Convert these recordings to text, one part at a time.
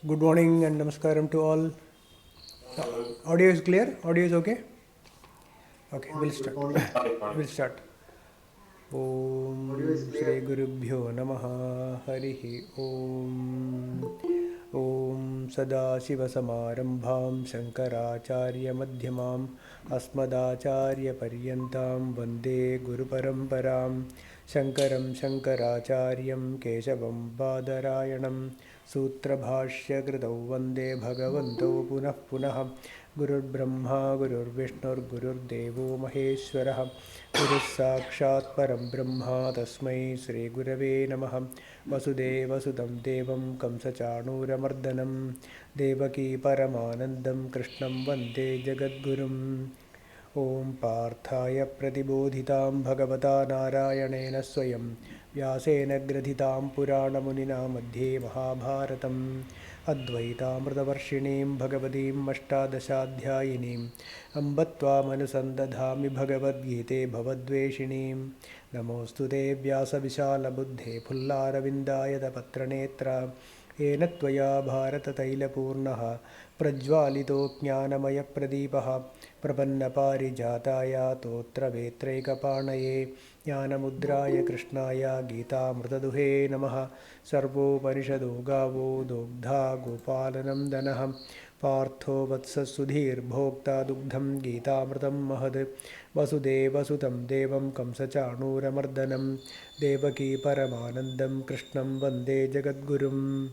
Good morning and namaskaram to all. Audio is clear? Audio is okay? Okay, we'll start. We'll start. Om Shri Gurubhyo Namaha Harihi Om. Om Sadashiva Samarambham Shankaracharya Madhyamam Asmadacharya Paryantam Vande Guru Paramparam Shankaram Shankaracharyam Keshavam Badarayanam Sutra Bhashya Kritau Vande Bhagavanto Punah Punah Gurur Brahma Gurur Vishnur Gurur Devo Maheshwarah Guru Sakshat Param Brahma Tasmai Sri Gurave Namah Vasudeva Sudam Devam Kamsachanuramardanam Devaki Paramanandam Krishnam Vande Jagadgurum Om Parthaya Pratibodhitam Bhagavata Narayanena Swayam Vyasena Gradhitam Purana Munina Madhye Mahabharatam Advaitamritavarshinim Bhagavatim Ashtadashadhyayinim Ambatva Manusandadhami Bhagavad Gite Bhavadveshinim Namostute Vyasa Vishala Buddhe Pullaravindayata Patranetra Ena Tvaya Bharata Taila Purnaha Prajvalito Jnanamaya Pradipaha Prapanna Parijataya Totra Vetraikapanaye Jnanamudraya Krishnaya Gita Mrtaduhe Namaha Sarvo Parishado Gavo Dogdha Gopalanam Danaham Partho Vatsa Sudhir Bhokta Dugdham Gita Mrtam Mahad Vasudeva Sutam Devam Kamsachanuramardanam Devaki Paramanandam Krishnam Vande Jagadgurum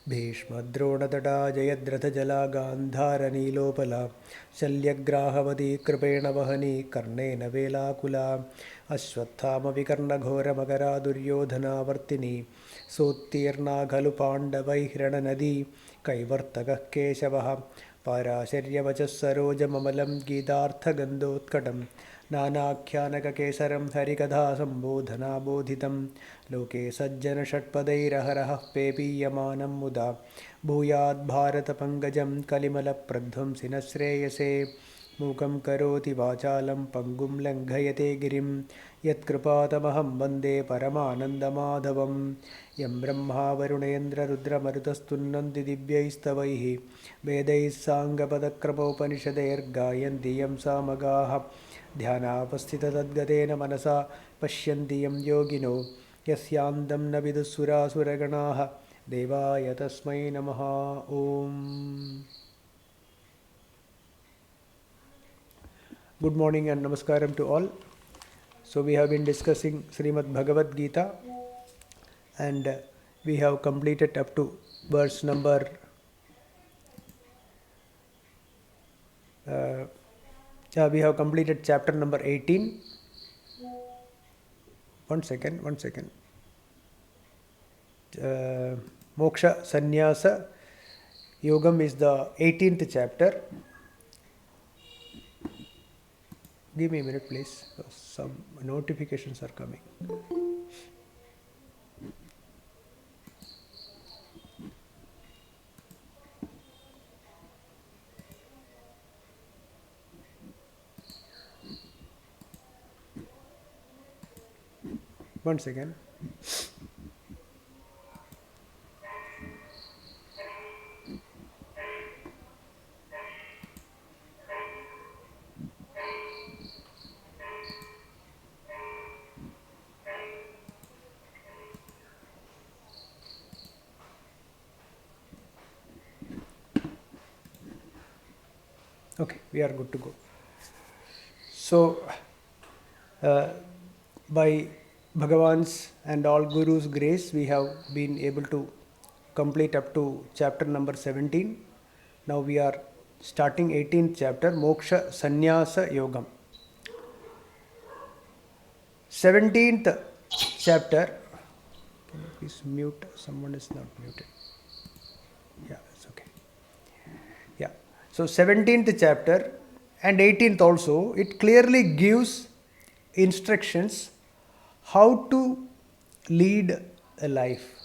Bhishmadronatata Jayadratha Gandhara Nilopala Shalyagrahavathi Kripena Vahani Karnena Velakula Ashwathama Vikarna Ghora Magara Duryodhana Vartini Sottirna Galu Pandavai Hirana Nadi Kaivartaka Keshavaha Parasharya Vachasaroja Mamalam Gitartha Gandhotkatam Nanakyanaka Kesaram Harikadha Sambodhana Bodhitam Loke Sajjana Shatpadairaharaha Pepiyamanam Muda Bhuyad Bharata Pangajam Kalimala Pradhvam Sinasreyase मूकं करोति वाचालं पङ्गुं लङ्घयते गिरिं यत्कृपातमहं वन्दे परमानन्दमाधवं यं ब्रह्मा वरुणेन्द्ररुद्रमरुतस्तुन्नन्ति दिव्यैस्तवैः वेदैः साङ्गपदक्रमोपनिषदैर्गायन्ति यं सामगाः ध्यानावस्थिततद्गतेन मनसा पश्यन्ति यं योगिनो यस्यान्तं न विदुःसुरासुरगणाः देवाय तस्मै नमः ॐ Good morning and namaskaram to all. So we have been discussing Srimad Bhagavad Gita and we have completed up to verse number we have completed chapter number 18. One second. Moksha Sanyasa Yogam is the 18th chapter. Give me a minute, please. Some notifications are coming. One second. Okay, we are good to go. So, by Bhagavan's and all Guru's grace, we have been able to complete up to chapter number 17. Now we are starting 18th chapter, Moksha Sanyasa Yogam. 17th chapter, can you please mute? Someone is not muted. Yeah, it's okay. Yeah. So 17th chapter and 18th also, it clearly gives instructions how to lead a life.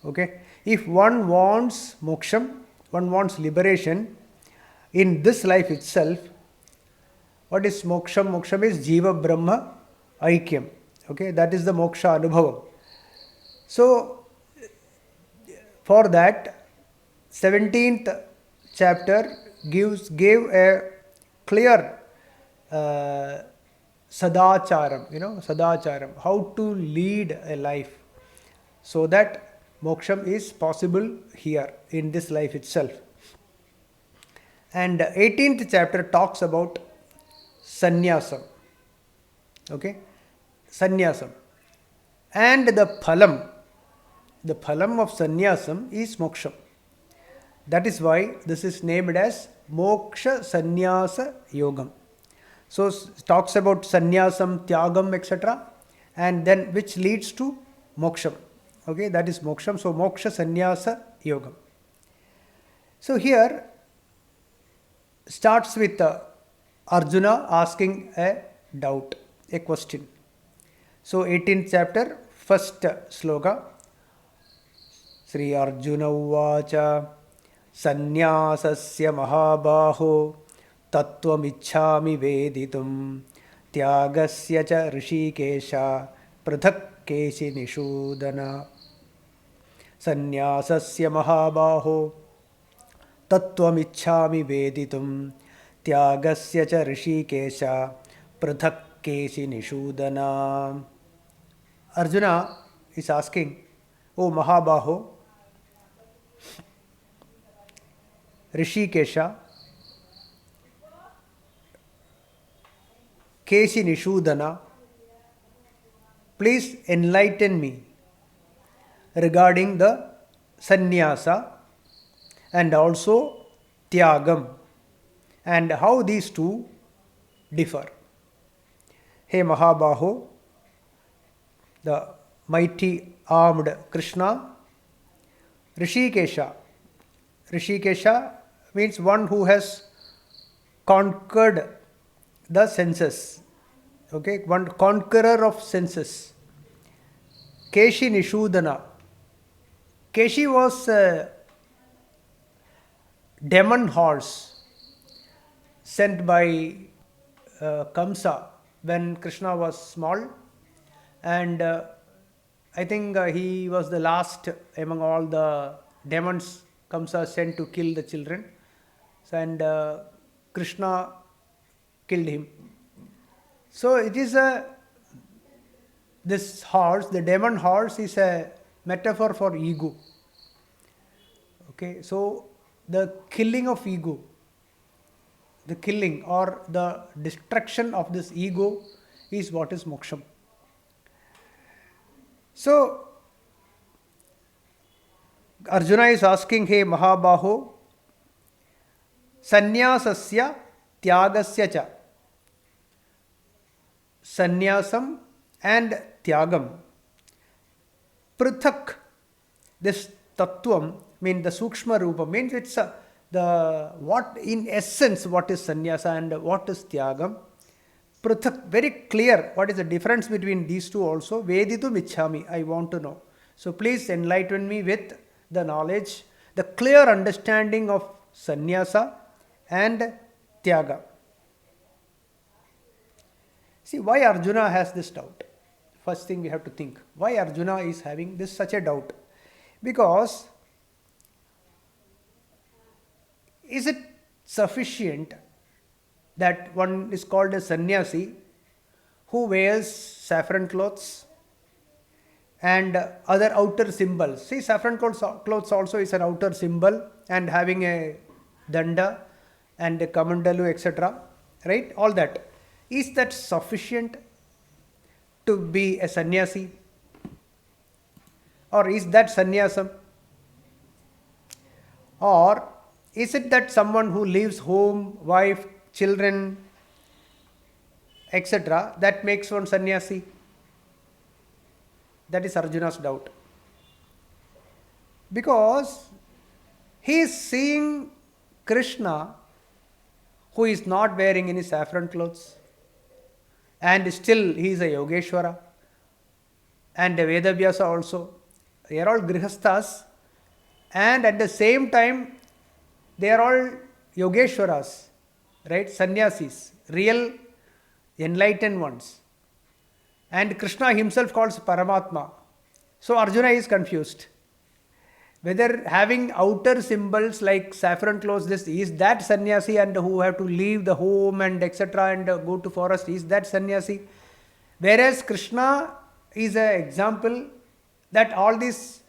Okay. If one wants moksham, one wants liberation in this life itself, what is moksham? Moksham is Jiva Brahma Aikyam. Okay. That is the moksha anubhavam. So for that, 17th chapter gave a clear sadacharam, how to lead a life so that moksham is possible here in this life itself. And 18th chapter talks about sannyasam. Okay, sannyasam. And the phalam of sannyasam is moksham. That is why this is named as Moksha Sanyasa Yogam. So talks about sannyasam, tyagam, etc. and then which leads to moksham. Okay, that is moksham. So Moksha Sanyasa Yogam. So here starts with Arjuna asking a doubt, a question. So 18th chapter, first sloka. Sri Arjuna Uvacha Sanyasasya Mahabaho Tattvamichhami Veditum Tyagasya cha Rishikesha Prathak Keshi Nishudana. Sanyasasya Mahabaho Tattvamichhami Veditum Tyagasya cha Rishikesha Prathak Keshi Nishudana. Arjuna is asking, O Mahabaho, Rishikesha, Keshi Nishudana, please enlighten me regarding the sannyasa and also tyagam and how these two differ. Hey Mahabaho, the mighty armed Krishna, Rishikesha means one who has conquered the senses. Okay, one conqueror of senses. Keshi Nishudana. Keshi was a demon horse. sent by Kamsa when Krishna was small, and I think he was the last among all the demons Kamsa sent to kill the children. So, and Krishna killed him. So it is this horse, the demon horse, is a metaphor for ego. Okay, so the killing of ego, the killing or the destruction of this ego is what is moksha. So Arjuna is asking, hey Mahabaho, Sanyasasya Tyagasya cha. Sanyasam and Tyagam. Prithak, this Tattvam, means the Sukshma Rupa, means it's the what in essence what is Sanyasa and what is Tyagam. Prithak, very clear what is the difference between these two also. Veditum ichhami, I want to know. So please enlighten me with the knowledge, the clear understanding of Sanyasa and Tyaga. See, why Arjuna has this doubt? First thing we have to think, why Arjuna is having this such a doubt? Because is it sufficient that one is called a sannyasi who wears saffron clothes and other outer symbols? See, saffron clothes also is an outer symbol, and having a danda and a kamandalu, etc. Right? All that. Is that sufficient to be a sannyasi? Or is that sannyasam? Or is it that someone who leaves home, wife, children, etc., that makes one sannyasi? That is Arjuna's doubt. Because he is seeing Krishna, who is not wearing any saffron clothes, and still he is a Yogeshwara, and a Vedavyasa also. They are all Grihasthas, and at the same time they are all Yogeshwaras, right? Sannyasis, real enlightened ones. And Krishna himself calls Paramatma. So Arjuna is confused. Whether having outer symbols like saffron clothes, this is that sannyasi, and who have to leave the home and etc. and go to forest, is that sannyasi? Whereas Krishna is an example that all these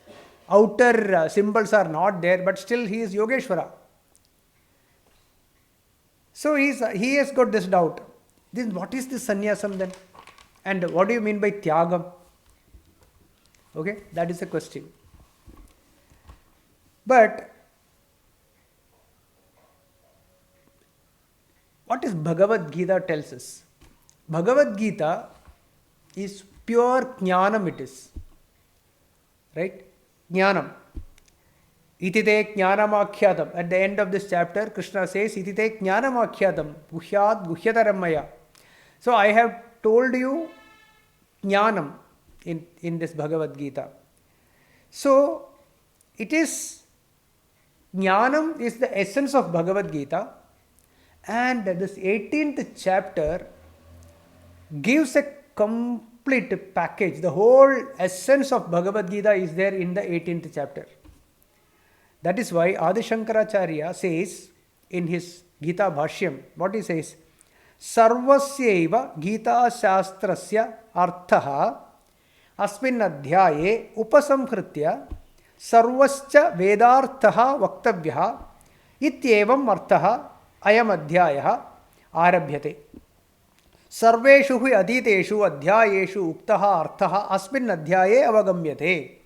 outer symbols are not there, but still he is Yogeshwara. So he has got this doubt. Then what is this sannyasam then? And what do you mean by tyagam? Okay, that is the question. But what is Bhagavad Gita tells us? Bhagavad Gita is pure jnanam, it is. Right? Jnanam. Itite jnanam akhyadam. At the end of this chapter, Krishna says, Itite jnanam akhyadam. Guhyat guhyataram maya. So I have told you jnanam in this Bhagavad Gita. So it is Jnanam is the essence of Bhagavad Gita, and this 18th chapter gives a complete package. The whole essence of Bhagavad Gita is there in the 18th chapter. That is why Adi Shankaracharya says in his Gita Bhashyam, what he says, Sarvasyaiva Gita Shastrasya Arthaha Asmin Adhyaye Upasamhritya Sarvascha Vedarthaha Vaktavyaha Ityevam Arthaha Ayam Adhyayah Arabhyate. Sarveshu hui aditeshu adhyayeshu uktaha arthaha asmin adhyaye avagamyate.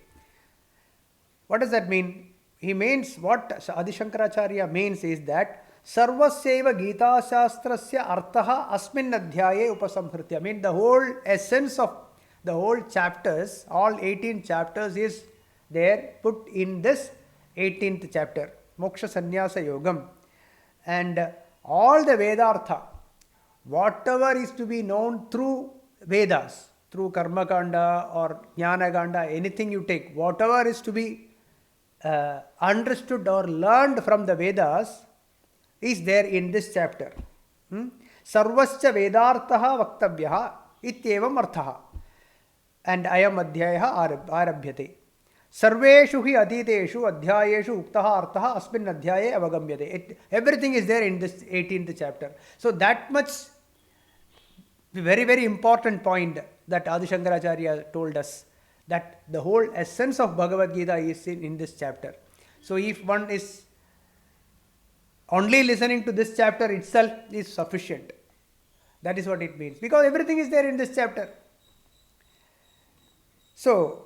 What does that mean? He means, what Adi Shankaracharya means is that Sarvasyaiva Gita Shastrasya Arthaha Asmin Adhyaye Upasamhritya. I mean, the whole essence of the whole chapters, all 18 chapters is there put in this 18th chapter, Moksha Sanyasa Yogam. And all the Vedartha, whatever is to be known through Vedas, through Karma Kanda or Jnana Kanda, anything you take, whatever is to be understood or learned from the Vedas is there in this chapter. Sarvascha Vedarthaha Vaktavyaha Ityevam Arthaha. And Ayam Adhyayah Arabhyate. Sarveshu hi aditeshu adhyayeshu uktaha arthaha asmin adhyaye avagamyate. Everything is there in this 18th chapter. So that much very, very important point that Adi Shankaracharya told us, that the whole essence of Bhagavad Gita is in this chapter. So if one is only listening to this chapter itself is sufficient. That is what it means. Because everything is there in this chapter. So,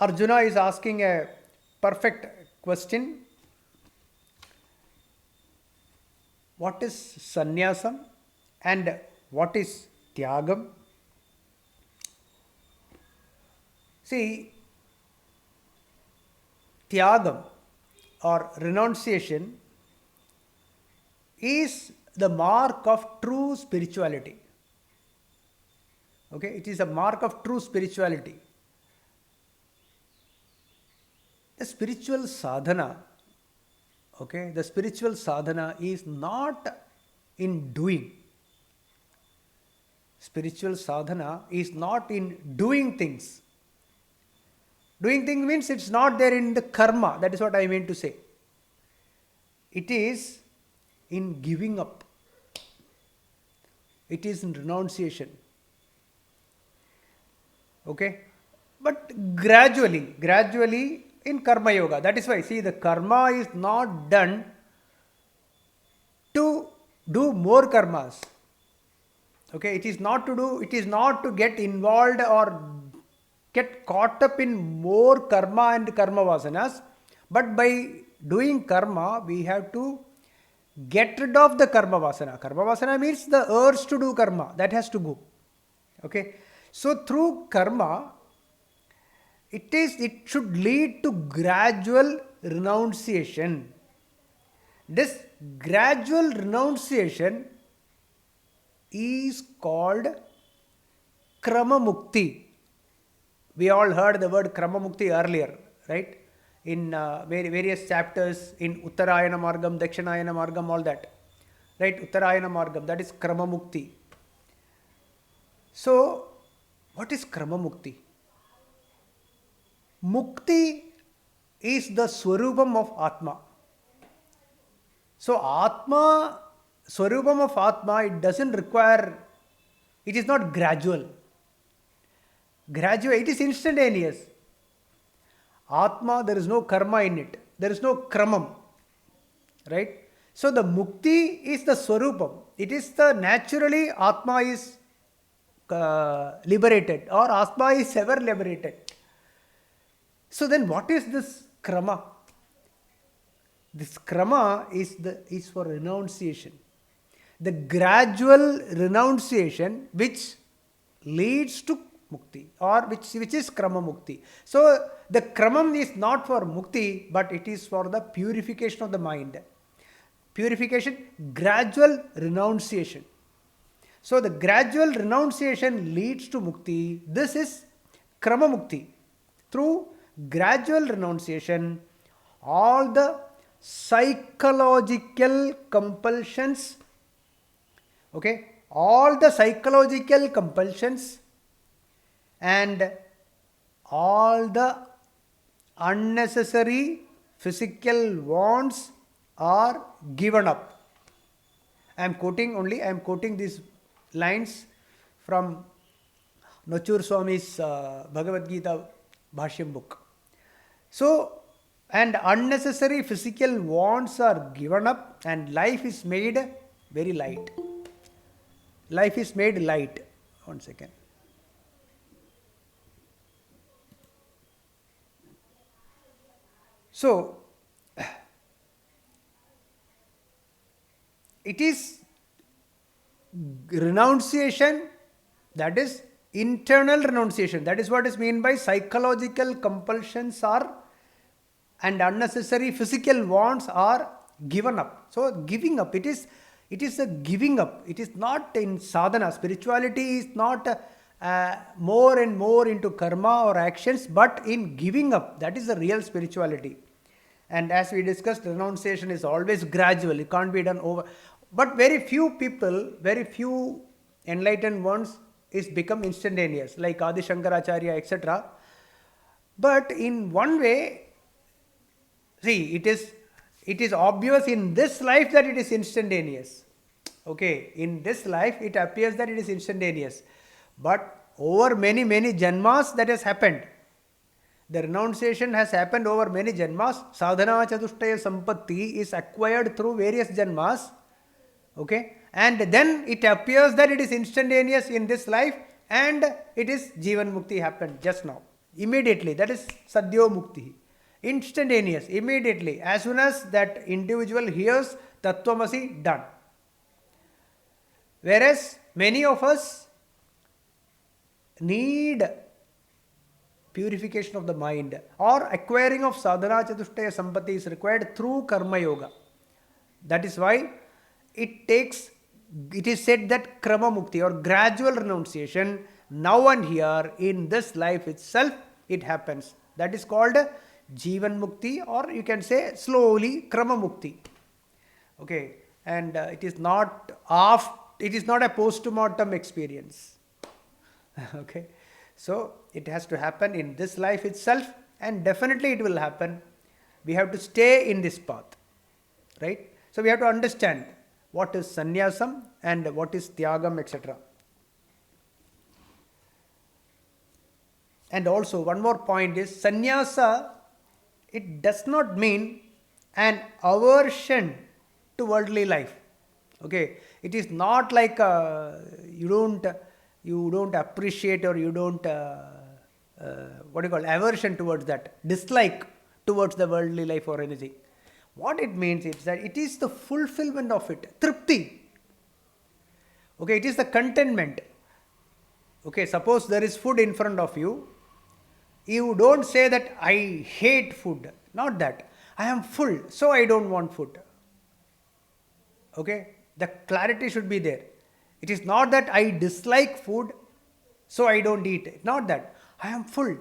Arjuna is asking a perfect question. What is sannyasam and what is tyagam? See, tyagam or renunciation is the mark of true spirituality. Okay, it is a mark of true spirituality. The spiritual sadhana, okay, the spiritual sadhana is not in doing. Spiritual sadhana is not in doing things. Doing things means it's not there in the karma. That is what I mean to say. It is in giving up. It is in renunciation. Okay? But gradually in karma yoga. That is why, see, the karma is not done to do more karmas. Okay? It is not to get involved or get caught up in more karma and karma vasanas. But by doing karma, we have to get rid of the karma vasana. Karma vasana means the urge to do karma. That has to go. Okay? So through karma, it should lead to gradual renunciation. This gradual renunciation is called krama mukti. We all heard the word krama mukti earlier, right? In various chapters in Uttarayana Margam, Dakshinayana Margam, all that. Right? Uttarayana Margam, that is krama mukti. So, what is krama mukti? Mukti is the swarupam of Atma. So, Atma, swarupam of Atma, it doesn't require, it is not gradual. It is instantaneous. Atma, there is no karma in it. There is no kramam. Right? So, the mukti is the swarupam. It is the naturally Atma is liberated or Atma is ever liberated. So then what is this krama? This krama is for renunciation. The gradual renunciation which leads to mukti or which is krama mukti. So the kramam is not for mukti, but it is for the purification of the mind. Purification, gradual renunciation. So the gradual renunciation leads to mukti. This is krama mukti. Through gradual renunciation, all the psychological compulsions, okay, all the psychological compulsions and all the unnecessary physical wants are given up. I am quoting these lines from Nachur Swami's Bhagavad Gita Bhashyam book. So, and unnecessary physical wants are given up and life is made very light. Life is made light. 1 second. So, it is renunciation, that is internal renunciation. That is what is meant by psychological compulsions are and unnecessary physical wants are given up. So giving up, it is a giving up. It is not in sadhana. Spirituality is not more and more into karma or actions, but in giving up. That is the real spirituality. And as we discussed, renunciation is always gradual. It can't be done But very few people, very few enlightened ones is become instantaneous, like Adi Shankaracharya, etc. But in one way, see, it is obvious in this life that it is instantaneous. Okay, in this life it appears that it is instantaneous. But over many, many janmas that has happened. The renunciation has happened over many janmas. Sadhana chatushtaya sampatti is acquired through various janmas. Okay, and then it appears that it is instantaneous in this life, and it is Jivan Mukti happened just now. Immediately, that is Sadhyo Mukti. Instantaneous, immediately, as soon as that individual hears Tattvamasi, done. Whereas many of us need purification of the mind, or acquiring of sadhana chatushtaya sampatti is required through karma yoga. That is why it is said that krama mukti or gradual renunciation, now and here in this life itself it happens. That is called jivan mukti, or you can say slowly krama mukti. Okay, and it is not a post-mortem experience. Okay, so it has to happen in this life itself, and definitely it will happen. We have to stay in this path, right? So we have to understand what is sannyasam and what is tyagam, etc. And also one more point is sannyasa, it does not mean an aversion to worldly life. Okay, it is not like you don't appreciate, or you don't aversion towards that, dislike towards the worldly life or anything. What it means is that it is the fulfillment of it, tripti. Okay, it is the contentment. Okay, suppose there is food in front of you. You don't say that I hate food. Not that. I am full, so I don't want food. Okay, the clarity should be there. It is not that I dislike food, so I don't eat it. Not that. I am full.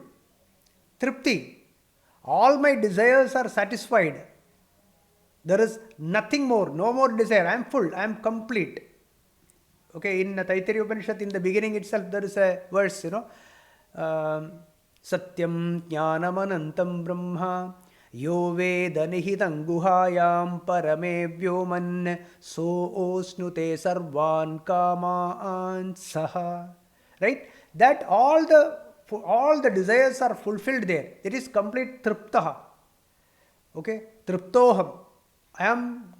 Tripti. All my desires are satisfied. There is nothing more, no more desire. I am full, I am complete. Okay, in Taittiriya Upanishad, in the beginning itself, there is a verse, Satyam Jnanam Anantam Brahma Yo Veda Nihitam Guhayam Parame Vyoman So Osnute Sarvan Kamaan Saha. Right? That all the desires are fulfilled there. It is complete triptaha. Okay? Triptoham. I am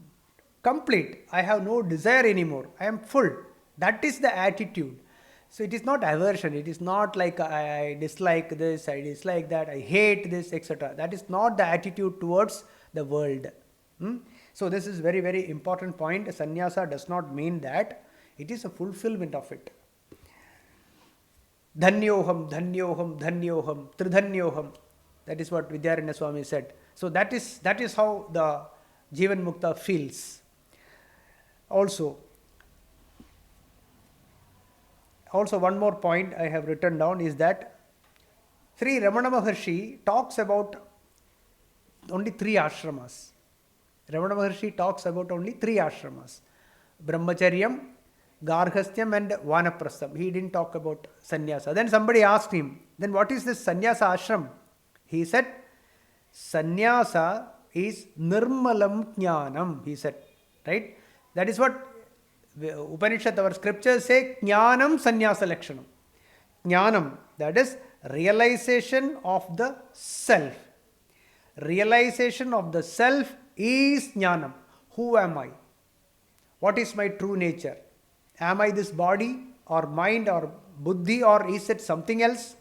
complete. I have no desire anymore. I am full. That is the attitude. So it is not aversion. It is not like I dislike this, I dislike that, I hate this, etc. That is not the attitude towards the world. So this is very, very important point. Sannyasa does not mean that. It is a fulfillment of it. Dhanyoham, dhanyoham, dhanyoham, tridhanyoham. That is what Vidyaranya Swami said. So that is how the Jivan Mukta feels. Also one more point I have written down is that Sri Ramana Maharshi talks about only 3 ashramas. Ramana Maharshi talks about only 3 ashramas. Brahmacharyam, Garhasthyam and Vanaprastham. He didn't talk about sannyasa. Then somebody asked him, then what is this sannyasa ashram? He said, sannyasa is nirmalam jnanam, he said. Right? That is what Upanishad, our scriptures say, jnanam sannyasa lakshanam. Jnanam, that is realization of the self. Realization of the self is jnanam. Who am I? What is my true nature? Am I this body or mind or buddhi, or is it something else?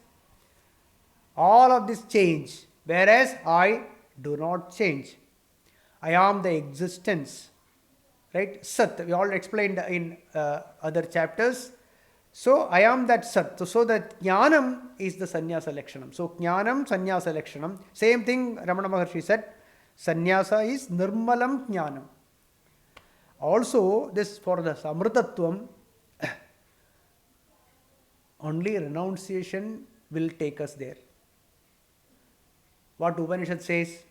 All of this change, whereas I do not change. I am the existence. Right? Sat, we all explained in other chapters. So I am that Sat. So that Jnanam is the Sannyasa Lakshanam. So Jnanam, Sannyasa Lakshanam. Same thing Ramana Maharshi said. Sannyasa is Nirmalam Jnanam. Also, this for the Samrtattvam, only renunciation will take us there. What Upanishad says?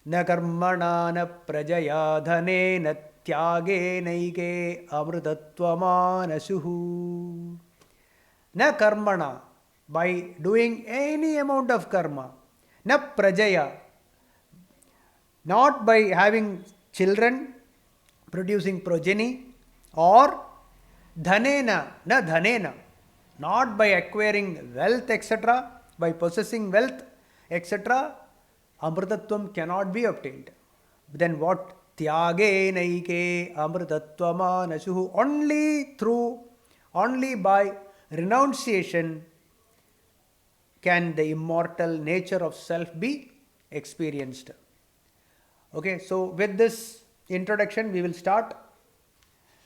Na karmana na prajaya dhanena tyage naike amrutatvamanasu. Na karmana, by doing any amount of karma. Na prajaya, not by having children, producing progeny, or dhanena, na dhanena, not by acquiring wealth, etc., by possessing wealth, etc., amrtatvam cannot be obtained. Then what? Tyage naike amrtatvamanasuhu. Only by renunciation can the immortal nature of self be experienced. Okay, so with this introduction, we will start.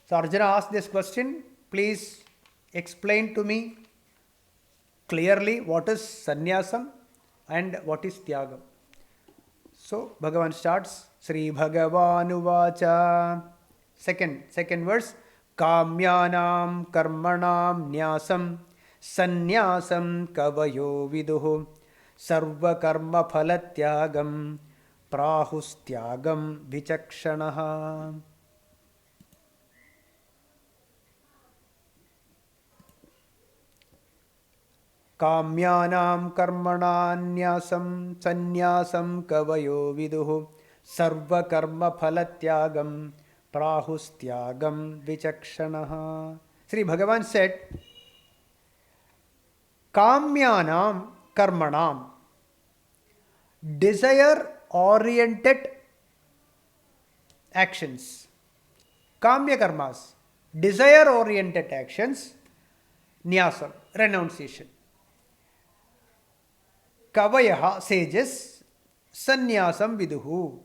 So Arjuna asked this question, please explain to me clearly what is sannyasam and what is tyagam. So Bhagavan starts, Sri Bhagavanuvacha, second verse, Kamyanam karmanam nyasam sannyasam kavayo viduhu sarva karma phalatyagam prahustyagam vichakshanaha. Kamyanam karmananyasam sannyasam kavayo viduhu sarva karma phalatyagam prahustyagam vichakshanaha. Sri Bhagavan said, Kamyanam karmanam, desire oriented actions. Kamya karmas, desire oriented actions. Nyasam, renunciation. Kavayaha, sages, sannyasam viduhu.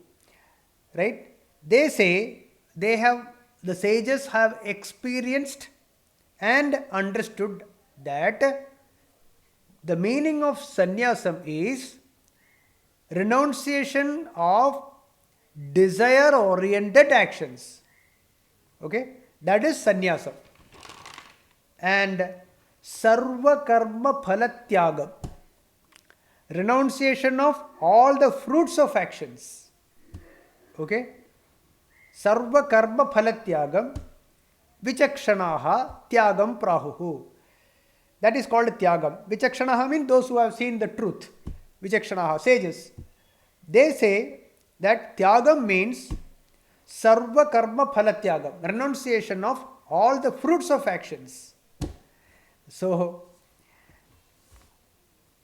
Right? They say the sages have experienced and understood that the meaning of sannyasam is renunciation of desire oriented actions. Okay? That is sannyasam. And sarva karma phalatyagam, renunciation of all the fruits of actions. Okay? Sarva karma phalatyagam vichakshanaha tyagam prahuhu. That is called tyagam. Vichakshanaha means those who have seen the truth. Vichakshanaha, sages. They say that tyagam means sarva karma phalatyagam, renunciation of all the fruits of actions. So,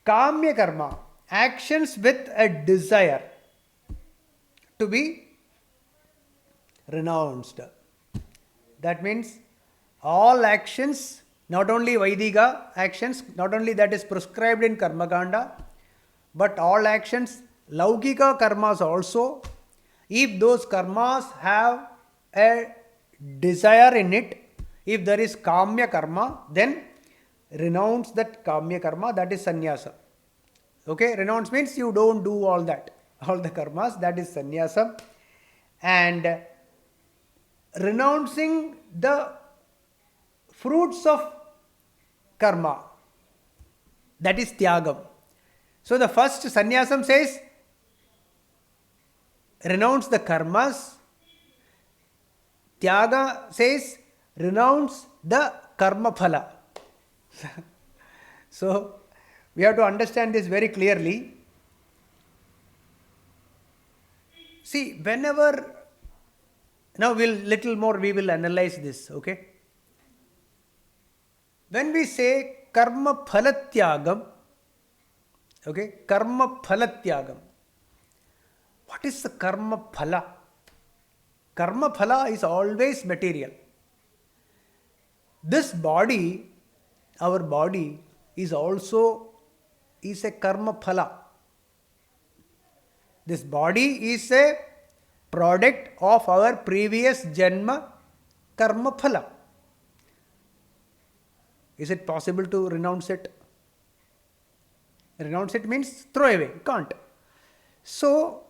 kamya karma, actions with a desire to be renounced. That means all actions, not only Vaidika actions, not only that is prescribed in Karma Kanda, but all actions, Laukika karmas also, if those karmas have a desire in it, if there is Kamya karma, then renounce that Kamya karma, that is sannyasa. Okay, renounce means you don't do all that, all the karmas, that is sannyasa. And renouncing the fruits of karma, that is tyagam. So the first sannyasam says renounce the karmas. Tyaga says renounce the karma phala. So we have to understand this very clearly. See, whenever, now we will analyze this, okay? When we say karma phalatyagam, okay, karma phalatyagam, what is the karma phala? Karma phala is always material. This body, our body, is a karma phala. This body is a product of our previous janma karma phala. Is it possible to renounce it? Renounce it means throw away, can't. So,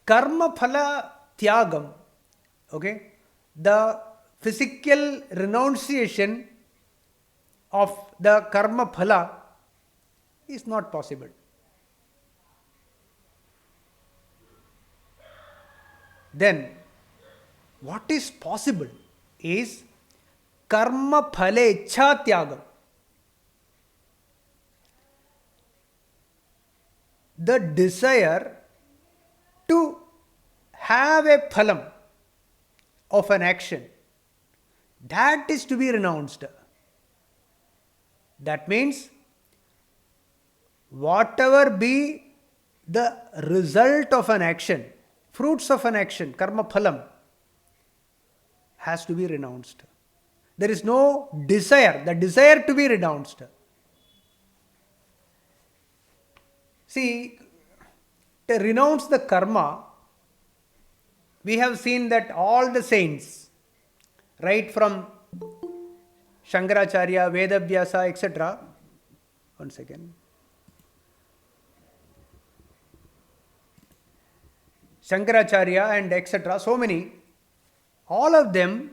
karma phala tyagam, okay, the physical renunciation of the karma phala is not possible. Then, what is possible is karma phale ichha tyagam. The desire to have a phalam of an action, that is to be renounced. That means whatever be the result of an action, fruits of an action, karma phalam, has to be renounced. There is no desire, the desire to be renounced. See, to renounce the karma, we have seen that all the saints, right from Shankaracharya, Vedavyasa, etc. One second. Shankaracharya and etc. So many, all of them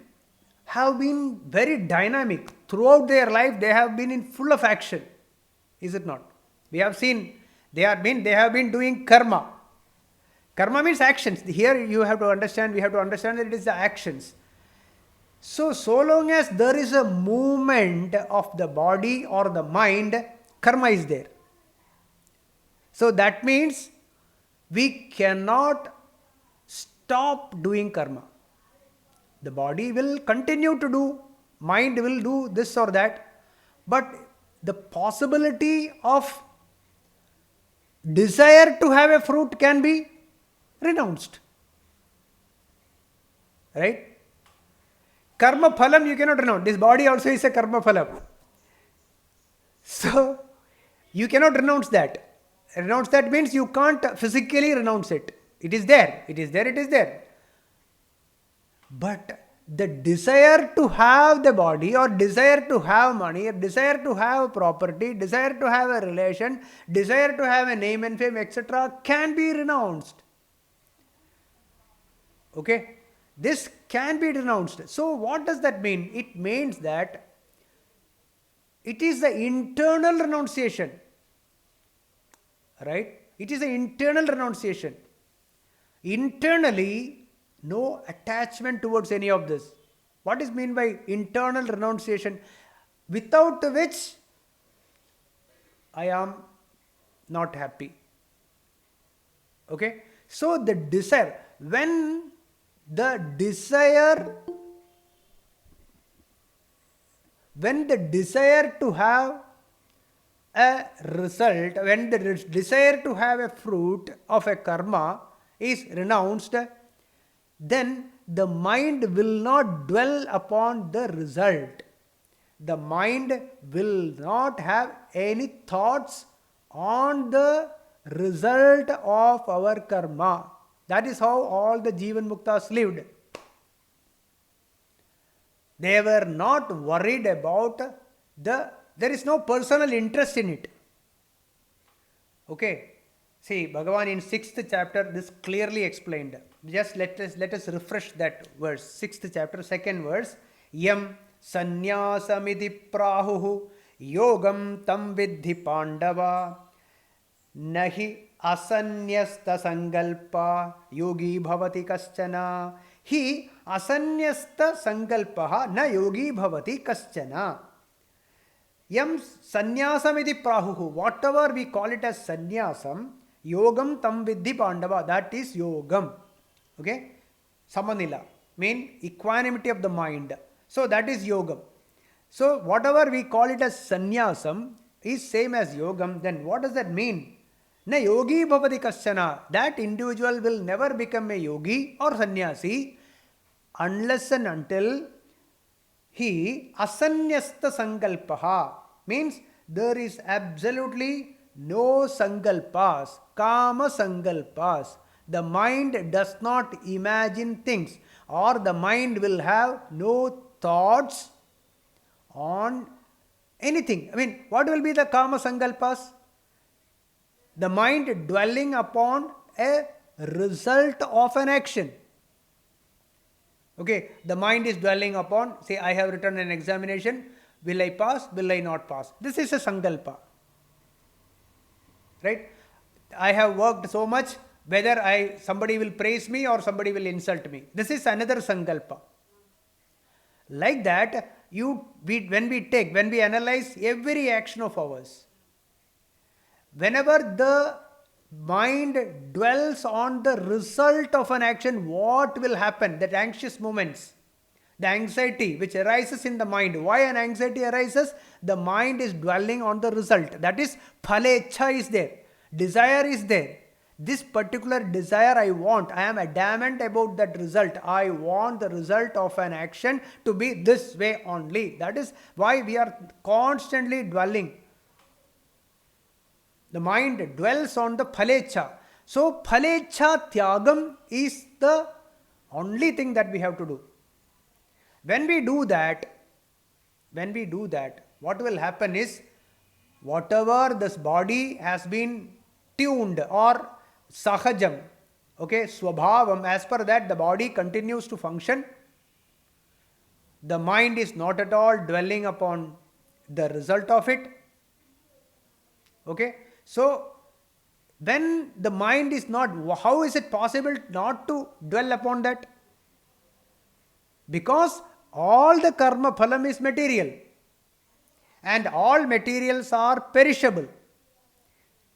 have been very dynamic. Throughout their life, they have been in full of action. Is it not? We have seen they have been doing karma. Karma means actions. Here you have to understand, we have to understand that it is the actions. So long as there is a movement of the body or the mind, karma is there. So that means we cannot stop doing karma. The body will continue to do, mind will do this or that, but the possibility of desire to have a fruit can be renounced. Right? Karma phalam you cannot renounce. This body also is a karma phalam. So, you cannot renounce that. Renounce that means you can't physically renounce it. It is there. It is there. It is there. But the desire to have the body, or desire to have money, or desire to have property, desire to have a relation, desire to have a name and fame, etc. can be renounced. Okay? This can be renounced. So what does that mean? It means that it is the internal renunciation. Right? It is the internal renunciation. Internally, no attachment towards any of this. What is meant by internal renunciation? Without which I am not happy. Okay? So the desire, when the desire to have a result, when the desire to have a fruit of a karma is renounced, then the mind will not dwell upon the result. The mind will not have any thoughts on the result of our karma. That is how all the Jivan Muktas lived. They were not worried about there is no personal interest in it. Okay. See, Bhagavan in 6th chapter, this clearly explained. Just let us refresh that verse. 6th chapter, 2nd verse. Yam sanyasamidhi prahuhu yogam tam vidhi pandava nahi asanyasta sangalpa yogi bhavati kaschana. Hi asanyasta sangalpaha na yogi bhavati kaschana. Yam sanyasamidhi prahuhu. Whatever we call it as sanyasam, yogam tam vidhi pandava. That is yogam. Okay? Samanila. Mean equanimity of the mind. So that is yogam. So whatever we call it as sannyasam is same as yogam. Then what does that mean? Na yogi bhavati kaschana. That individual will never become a yogi or sannyasi unless and until he asanyasta sankalpaha. Means there is absolutely no sankalpas, kama sankalpas. The mind does not imagine things, or the mind will have no thoughts on anything. I mean, what will be the kama sankalpas? The mind dwelling upon a result of an action. Okay, the mind is dwelling upon, say, I have written an examination, will I pass, will I not pass? This is a sankalpa. Right? I have worked so much, whether somebody will praise me or somebody will insult me. This is another sankalpa. Like that, when we analyze every action of ours, whenever the mind dwells on the result of an action, what will happen? That anxious moments, the anxiety which arises in the mind. Why an anxiety arises? The mind is dwelling on the result. That is, phalecha is there. Desire is there. This particular desire I want. I am adamant about that result. I want the result of an action to be this way only. That is why we are constantly dwelling. The mind dwells on the phalecha. So, phalecha tyagam is the only thing that we have to do. When we do that, what will happen is, whatever this body has been tuned or sahajam, okay, swabhavam, as per that the body continues to function. The mind is not at all dwelling upon the result of it. Okay, so when the mind is not, how is it possible not to dwell upon that? Because all the karma phalam is material, and all materials are perishable,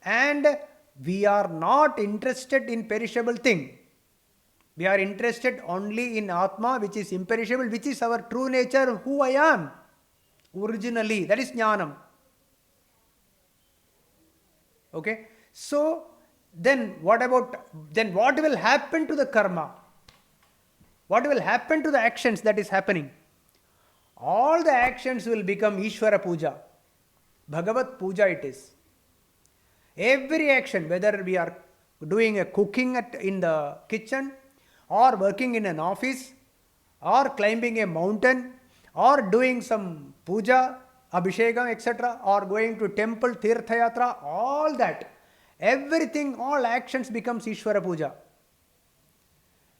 and we are not interested in perishable thing. We are interested only in Atma, which is imperishable, which is our true nature, who I am originally. That is jnanam. Okay, so then what will happen to the karma? What will happen to the actions that is happening? All the actions will become Ishvara Puja. Bhagavat Puja it is. Every action, whether we are doing a cooking in the kitchen, or working in an office, or climbing a mountain, or doing some puja, abhishekam, etc., or going to temple, tirtha yatra, all that, everything, all actions becomes Ishvara Puja.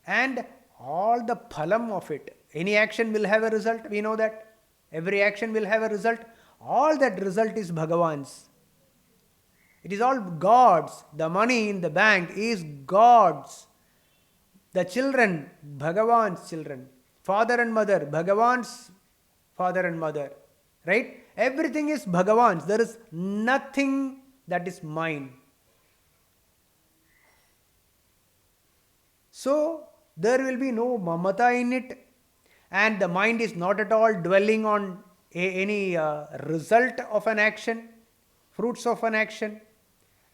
And all the phalam of it, any action will have a result, we know that. Every action will have a result. All that result is Bhagavan's. It is all God's. The money in the bank is God's. The children, Bhagavan's children. Father and mother, Bhagavan's father and mother. Right? Everything is Bhagavan's. There is nothing that is mine. So, there will be no mamata in it, and the mind is not at all dwelling on any result of an action, fruits of an action,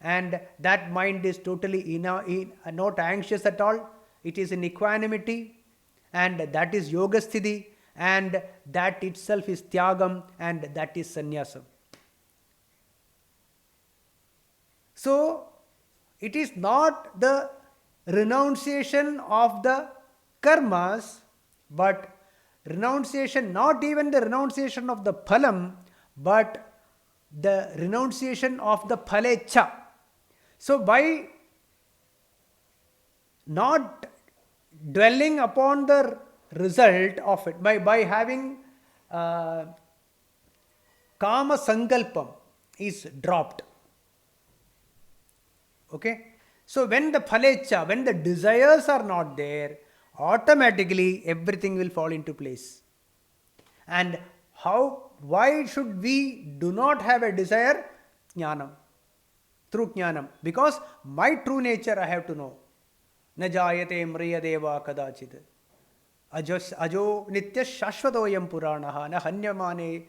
and that mind is totally not anxious at all. It is in equanimity, and that is yoga sthiti, and that itself is tyagam, and that is sannyasa. So, it is not the renunciation of the karmas, but renunciation, not even the renunciation of the phalam, but the renunciation of the phalecha. So by not dwelling upon the result of it, by having kama sankalpam is dropped. Okay? So when the phalecha, when the desires are not there, automatically everything will fall into place. And why should we do not have a desire? Jnanam. Through jnanam. Because my true nature I have to know. Na jayate mriyadeva kadachit. Ajo nitya shashvatoyam puranaha. Na hanyade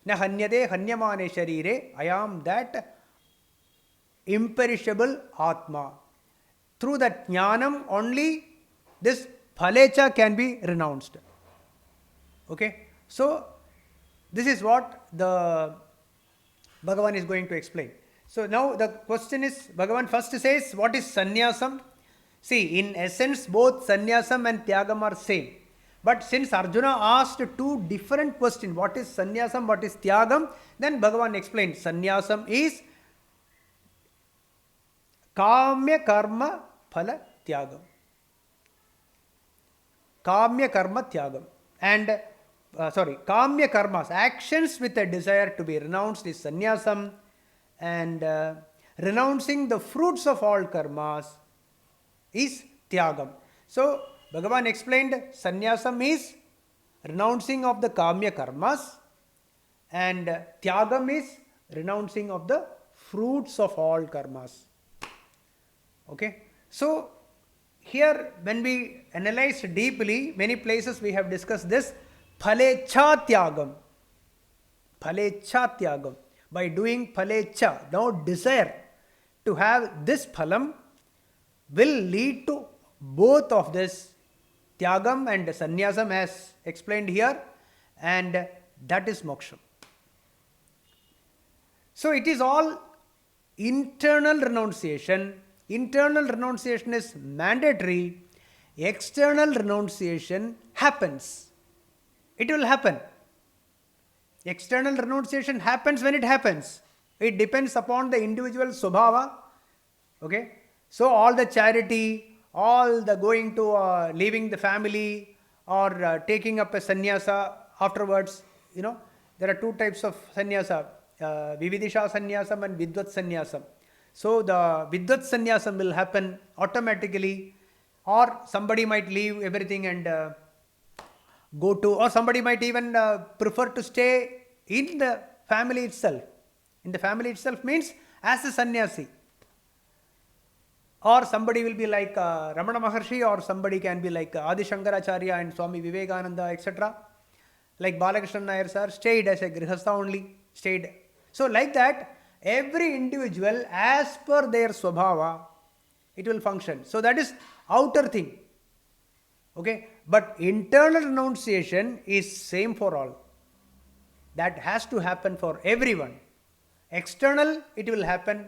hanyamane sharire. I am that imperishable Atma. Through that jnanam only this phalecha can be renounced. Okay? So, this is what the Bhagavan is going to explain. So, now the question is, Bhagavan first says, what is sannyasam? See, in essence, both sannyasam and tyagam are same. But since Arjuna asked two different questions, what is sannyasam, what is tyagam? Then Bhagavan explained, sannyasam is kamya karma phala tyagam. Kamya karma tyagam. And, kamya karmas, actions with a desire to be renounced is sannyasam. And renouncing the fruits of all karmas is tyagam. So, Bhagavan explained sannyasam is renouncing of the kamya karmas, and tyagam is renouncing of the fruits of all karmas. Okay. So, here when we analyze deeply, many places we have discussed this phalecha tyagam. Phalecha tyagam. By doing phalecha, now desire to have this phalam will lead to both of this tyagam and sannyasam as explained here, and that is moksha. So it is all internal renunciation. Internal renunciation is mandatory. External renunciation happens. It will happen. External renunciation happens when it happens. It depends upon the individual swabhava. Okay. So all the charity, all the going to leaving the family or taking up a sannyasa afterwards, there are two types of sannyasa, vividisha sannyasam and vidvat sannyasam. So the vidvat sannyasam will happen automatically, or somebody might leave everything and go to, or somebody might even prefer to stay in the family itself. In the family itself means as a sannyasi. Or somebody will be like Ramana Maharshi, or somebody can be like Adi Shankaracharya and Swami Vivekananda, etc. Like Balakrishnan Nair sir stayed as a grihastha only, stayed. So like that, every individual as per their swabhava, it will function. So that is outer thing. Okay, but internal renunciation is same for all. That has to happen for everyone. External, it will happen.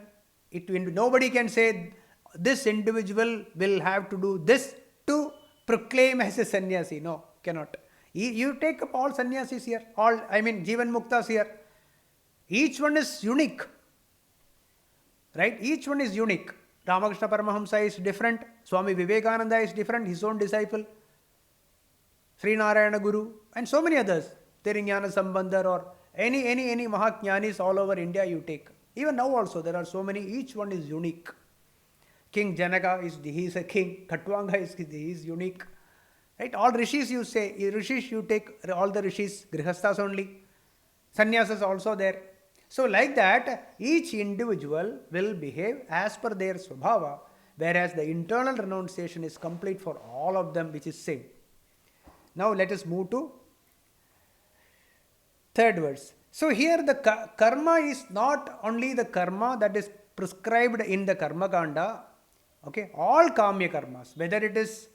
Nobody can say this individual will have to do this to proclaim as a sannyasi. No, cannot. You take up all sannyasis here, Jivan Muktas here. Each one is unique. Right? Each one is unique. Ramakrishna Paramahamsa is different. Swami Vivekananda is different, his own disciple. Sri Narayana Guru and so many others. Terignana Sambandhar or any Mahajnanis all over India you take. Even now also there are so many, each one is unique. King Janaka he is a king. Khatwanga he is unique. Right? All rishis you say, rishis you take all the rishis, grihasthas only. Sannyasas also there. So like that, each individual will behave as per their swabhava, whereas the internal renunciation is complete for all of them, which is same. Now let us move to third verse. So here the karma is not only the karma that is prescribed in the karma kanda. Okay, all kamya karmas, whether it is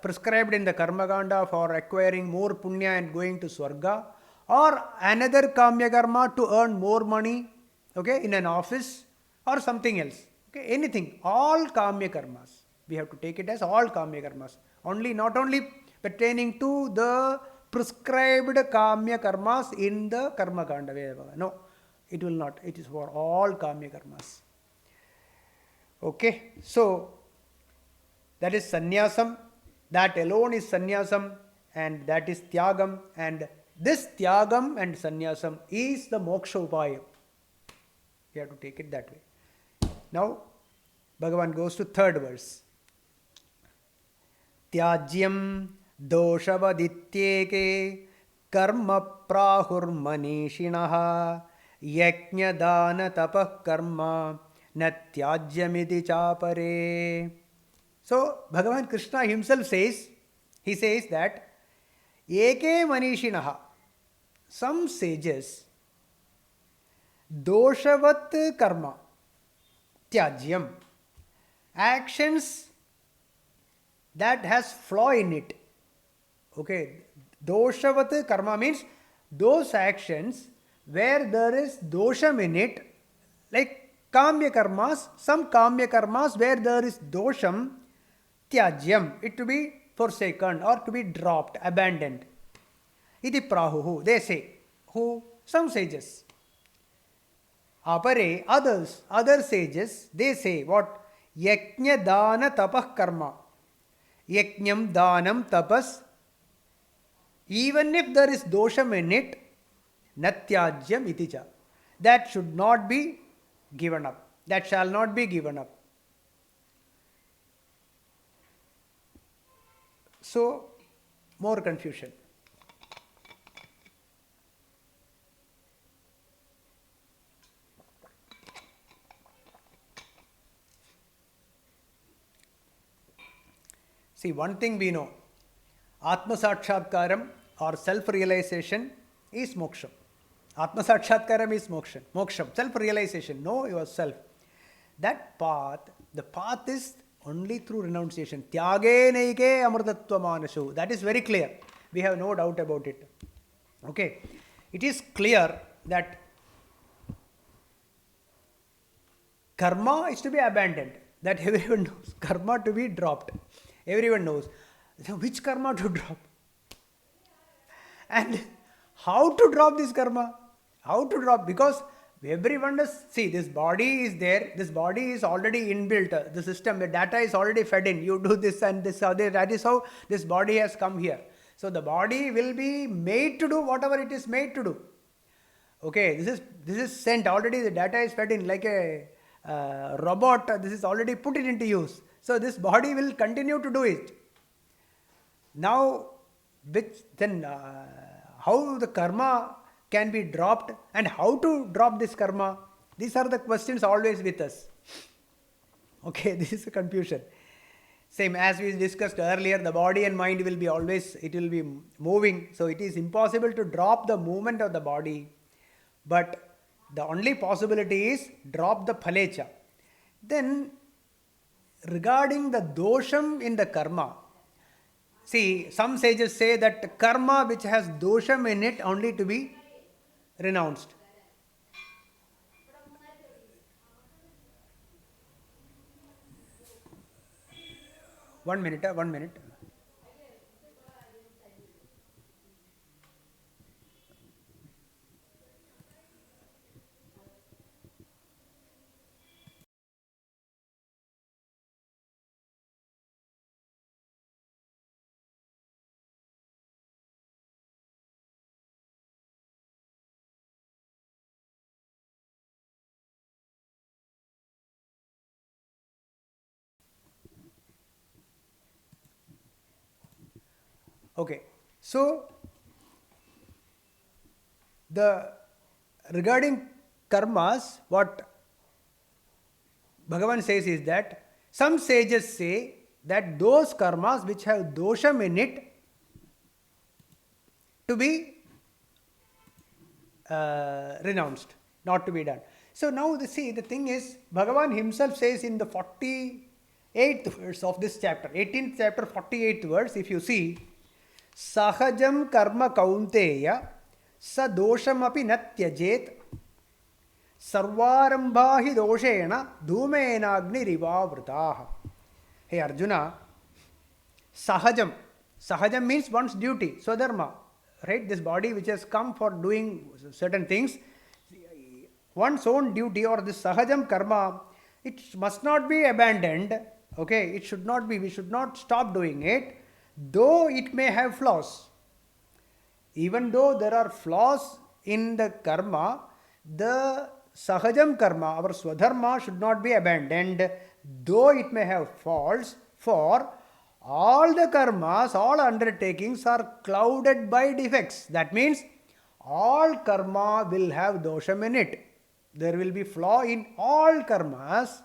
prescribed in the karma kanda for acquiring more punya and going to swarga, or another kamya karma to earn more money, okay, in an office or something else. Okay, anything, all kamya karmas. We have to take it as all kamya karmas. Not only pertaining to the prescribed kamya karmas in the karma kanda. No, it will not. It is for all kamya karmas. Okay, so that is sannyasam. That alone is sannyasam, and that is tyagam, and this tyagam and sannyasam is the moksha upaya. You have to take it that way. Now, Bhagavan goes to third verse. Tyajyam doshavadityeke karma prahur manishinaha yajna dana tapah karma natyajyamiti chapare. So, Bhagavan Krishna himself says, he says that eke manishinaha, some sages, doshavat karma, tyajyam, actions that has flaw in it. Okay, doshavat karma means those actions where there is dosham in it, like kamya karmas, some kamya karmas where there is dosham, tyajyam, it to be forsaken or to be dropped, abandoned. Iti prahuhu, they say. Who? Some sages. Apare, others, other sages, they say what? Yajna dana tapah karma. Yajnam danam tapas. Even if there is dosham in it, natyajyam iticha. That should not be given up. That shall not be given up. So, more confusion. See, one thing we know, Atma Sakshatkaram or self-realization is moksha. Atma Sakshatkaram is moksha. Moksha, self-realization, know yourself. That path, the path is only through renunciation. Tyage neike amrtatva manashu. That is very clear. We have no doubt about it. Okay. It is clear that karma is to be abandoned. That everyone knows. Karma to be dropped. Everyone knows. So which karma to drop? And how to drop this karma? How to drop? Because everyone does see this body is there, this body is already inbuilt, the system, the data is already fed in. You do this and this, that is how this body has come here. So the body will be made to do whatever it is made to do. Okay, this is sent already, the data is fed in like a robot, this is already put it into use. So this body will continue to do it. Now, how the karma can be dropped and how to drop this karma? These are the questions always with us. Okay, this is a confusion. Same as we discussed earlier, the body and mind will be always, it will be moving. So it is impossible to drop the movement of the body. But the only possibility is drop the phalecha. Then regarding the dosham in the karma, see, some sages say that karma which has dosham in it only to be renounced. One minute. Okay, so regarding karmas, what Bhagavan says is that some sages say that those karmas which have dosham in it to be renounced, not to be done. So now the thing is, Bhagavan himself says in the 48th verse of this chapter, 18th chapter, 48th verse, if you see, Sahajam karma kaunteya sa dosham api na tyajet sarvarambha hi doshena dhumenagni rivavritaha. Hey Arjuna, Sahajam means one's duty, swadharma, right? This body which has come for doing certain things, one's own duty or this Sahajam karma, it must not be abandoned. Okay, it should not be, we should not stop doing it, though it may have flaws. Even though there are flaws in the karma, the Sahajam karma, our Swadharma, should not be abandoned, though it may have faults, for all the karmas, all undertakings are clouded by defects. That means all karma will have dosham in it. There will be flaw in all karmas,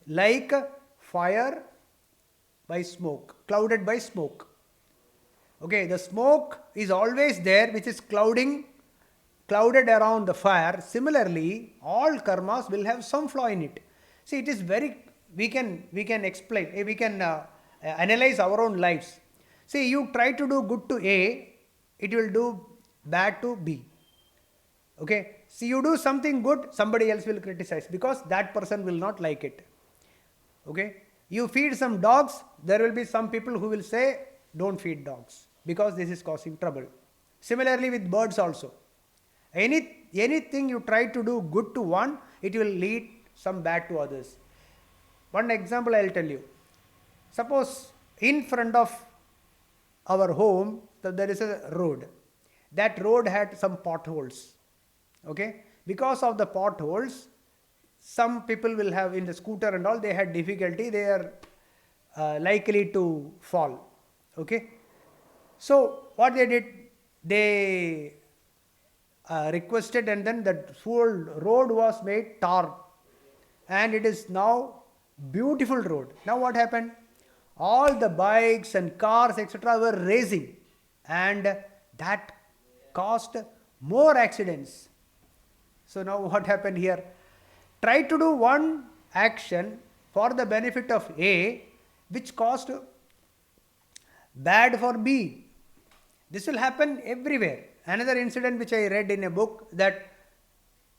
like fire by smoke, clouded by smoke. Okay, the smoke is always there, which is clouded around the fire. Similarly, all karmas will have some flaw in it. See, it is very, we can explain, we can analyze our own lives. See, you try to do good to A, it will do bad to B. Okay, see, you do something good, somebody else will criticize because that person will not like it. Okay, you feed some dogs, there will be some people who will say, don't feed dogs because this is causing trouble. Similarly with birds also. Anything you try to do good to one, it will lead some bad to others. One example I will tell you. Suppose in front of our home, there is a road. That road had some potholes. Okay? Because of the potholes, some people will have in the scooter and all, they had difficulty, they are likely to fall. Okay. So what they did, they requested, and then that whole road was made tar, and it is now beautiful road. Now what happened? All the bikes and cars, etc., were racing, and that caused more accidents. So now what happened here? Try to do one action for the benefit of A, which caused bad for B. This will happen everywhere. Another incident which I read in a book, that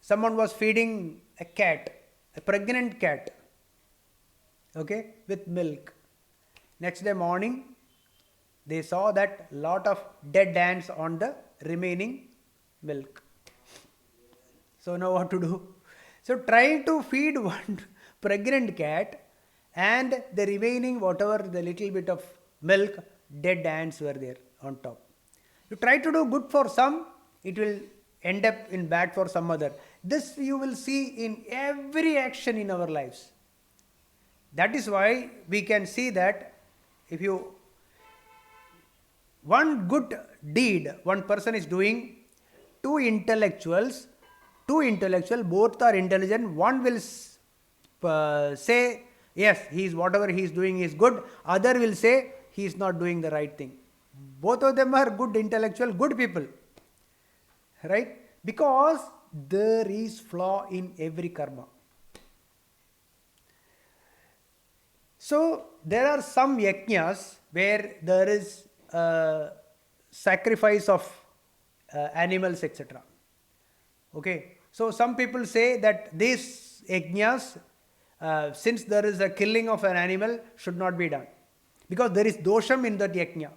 someone was feeding a cat, a pregnant cat, okay, with milk. Next day morning, they saw that lot of dead ants on the remaining milk. So now what to do? So trying to feed one pregnant cat, and the remaining whatever the little bit of milk, dead ants were there on top. You try to do good for some, it will end up in bad for some other. This you will see in every action in our lives. That is why we can see that if you, one good deed one person is doing, two intellectual, both are intelligent, one will say yes, he is, whatever he is doing is good, other will say he is not doing the right thing. Both of them are good intellectual, good people, right? Because there is flaw in every karma. So there are some yajnas where there is sacrifice of animals, etc. Okay, so some people say that these yajnas, since there is a killing of an animal, should not be done because there is dosham in that yajna.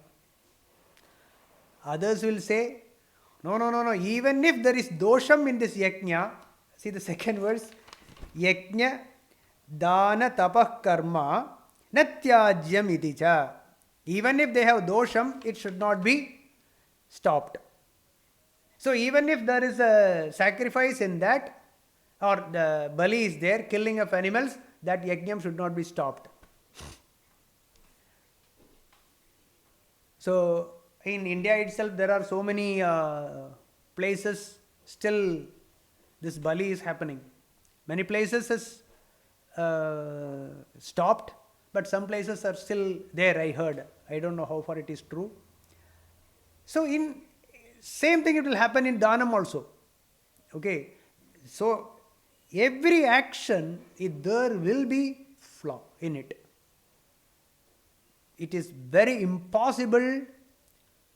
Others will say, no, even if there is dosham in this yajna, see the second verse, yajna dana tapah karma natyajyam iti cha. Even if they have dosham, it should not be stopped. So even if there is a sacrifice in that, or the bali is there, killing of animals, that yajnam should not be stopped. So in India itself, there are so many places still this bali is happening. Many places is stopped, but some places are still there, I heard. I don't know how far it is true. So in same thing it will happen in Dhanam also. Okay. So every action, there will be flaw in it. It is very impossible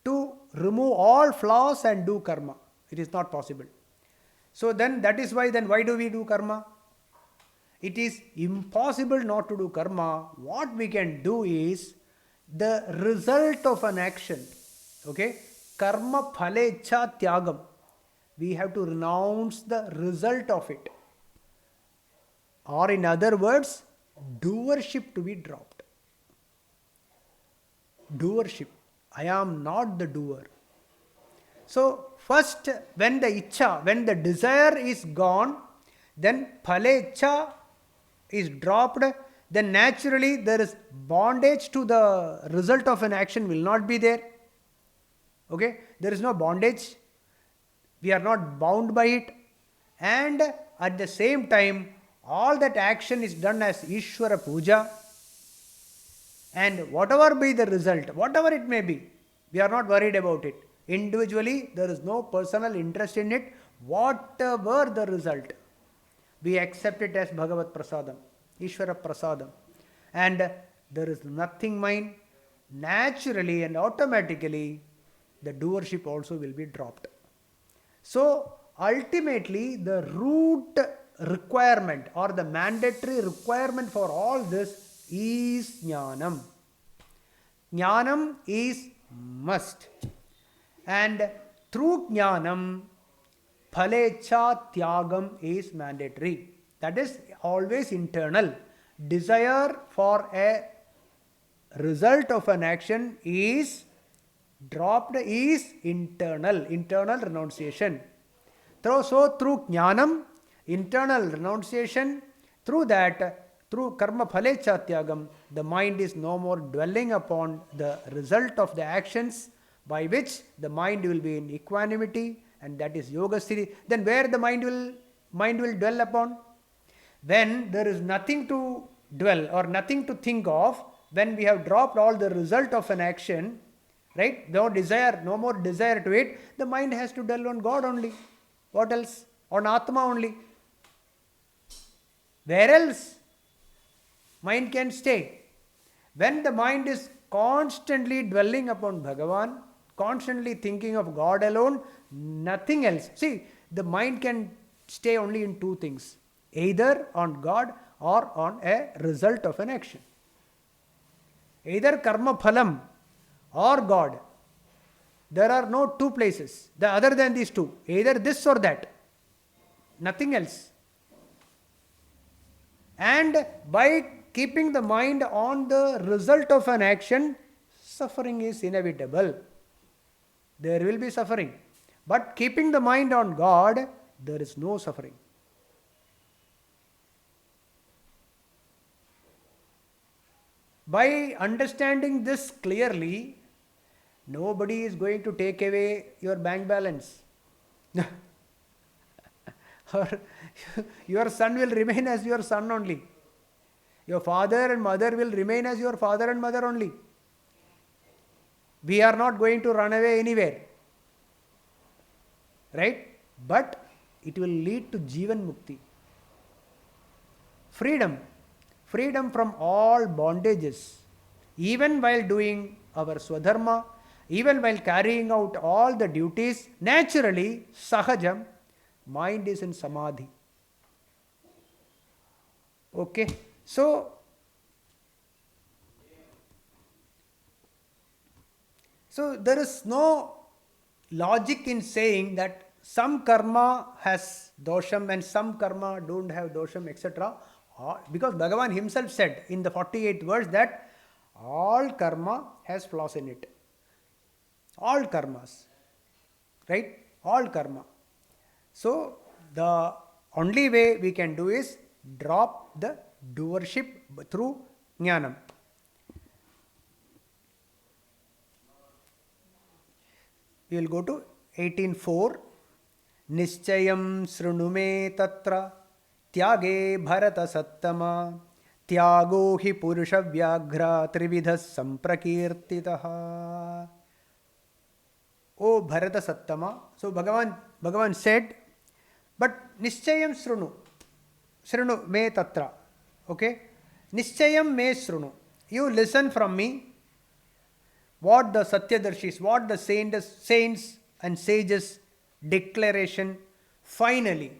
to remove all flaws and do karma. It is not possible. So then that is why, then why do we do karma? It is impossible not to do karma. What we can do is the result of an action. Okay? Karma phalecha tyagam. We have to renounce the result of it. Or in other words, doership to be dropped. Doership. I am not the doer. So first, when the ichha, when the desire is gone, then phalecha is dropped, then naturally there is bondage to the result of an action will not be there. Okay, there is no bondage. We are not bound by it. And at the same time, all that action is done as Ishvara Puja. And whatever be the result, whatever it may be, we are not worried about it. Individually, there is no personal interest in it. Whatever the result, we accept it as Bhagavat Prasadam, Ishvara Prasadam. And there is nothing mine. Naturally and automatically, the doership also will be dropped. So, ultimately, the root requirement or the mandatory requirement for all this is jnanam. Jnanam is must. And through jnanam, phalecha tyagam is mandatory. That is always internal. Desire for a result of an action is dropped, is internal renunciation. So through jnanam, internal renunciation, through that Through karma phalecha tyagam, the mind is no more dwelling upon the result of the actions, by which the mind will be in equanimity, and that is yoga sthiti. Then where the mind will dwell upon? When there is nothing to dwell or nothing to think of, when we have dropped all the result of an action, right? No desire, no more desire to it, the mind has to dwell on God only. What else? On Atma only. Where else mind can stay? When the mind is constantly dwelling upon Bhagavan, constantly thinking of God alone, nothing else. See, the mind can stay only in two things, either on God or on a result of an action. Either karma phalam or God. There are no two places other than these two, either this or that, nothing else. And by keeping the mind on the result of an action, suffering is inevitable. There will be suffering. But keeping the mind on God, there is no suffering. By understanding this clearly, nobody is going to take away your bank balance. Or your son will remain as your son only. Your father and mother will remain as your father and mother only. We are not going to run away anywhere. Right? But it will lead to Jivan Mukti. Freedom. Freedom from all bondages. Even while doing our Swadharma, even while carrying out all the duties, naturally, Sahajam, mind is in Samadhi. Okay? So there is no logic in saying that some karma has dosham and some karma don't have dosham, etc. Because Bhagavan himself said in the 48th verse that all karma has flaws in it. All karmas. Right? All karma. So the only way we can do is drop the doership through jnanam. We will go to 18.4. Nischayam srunume tatra tyage bharata sattama tyago hi purusha vyaghra trividhas samprakirtitaha. O Bharata Sattama. So Bhagavan said, but Nischayam srunu. Srunu me tatra. Okay? Nischayam me srunu. You listen from me what the Satyadarshis, what the saints and sages declaration, finally,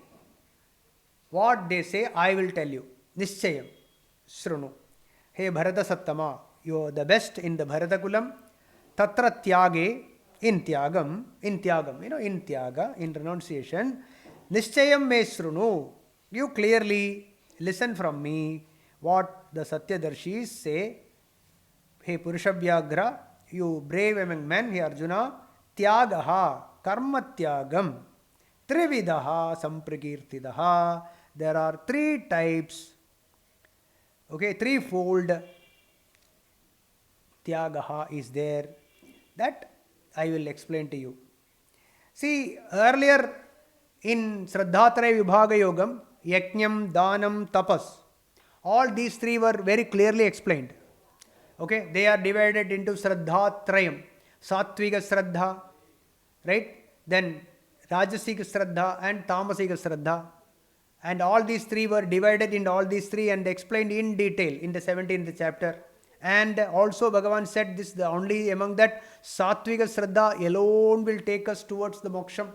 what they say, I will tell you. Nischayam srunu. Hey Bharata Sattama, you are the best in the Bharata Kulam. Tatra tyage, in tyagam, in tyaga, in renunciation. Nischayam me srunu. You clearly listen from me what the Satyadarshis say. Hey Purushabhyagra, you brave among men, hey Arjuna, tyagaha, karma tyagam, trividaha samprakirtidaha. There are three types, okay, threefold tyagaha is there. That I will explain to you. See, earlier in Shraddhatraya Vibhaga Yogam, Yajnam, Danam, Tapas, all these three were very clearly explained. Okay, they are divided into Shraddhatrayam, Sattvika Shraddha, right? Then Rajasika Shraddha and Tamasika Shraddha. And all these three were divided into all these three and explained in detail in the 17th chapter. And also Bhagavan said this, the only among that Sattvika Shraddha alone will take us towards the Moksha.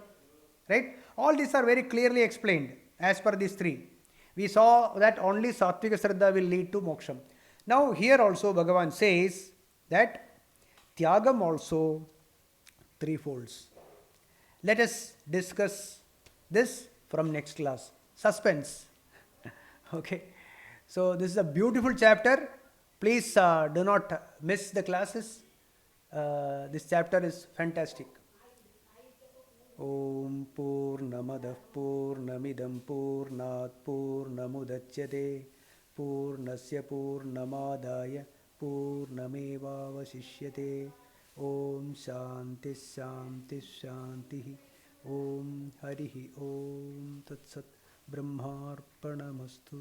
Right? All these are very clearly explained as per these three. We saw that only Sattvika Shraddha will lead to Moksha. Now here also Bhagavan says that Tyagam also threefolds. Let us discuss this from next class. Suspense. Okay. So this is a beautiful chapter. Please do not miss the classes. This chapter is fantastic. Om Purnamadah Purnamidam Purnat Purnamudachyate पूर्णस्य पूर्णमादाय पूर्णमेवावशिष्यते। ॐ शान्तिः शान्तिः शान्तिः। ॐ हरिः ॐ तत्सत्। ब्रह्मार्पणमस्तु।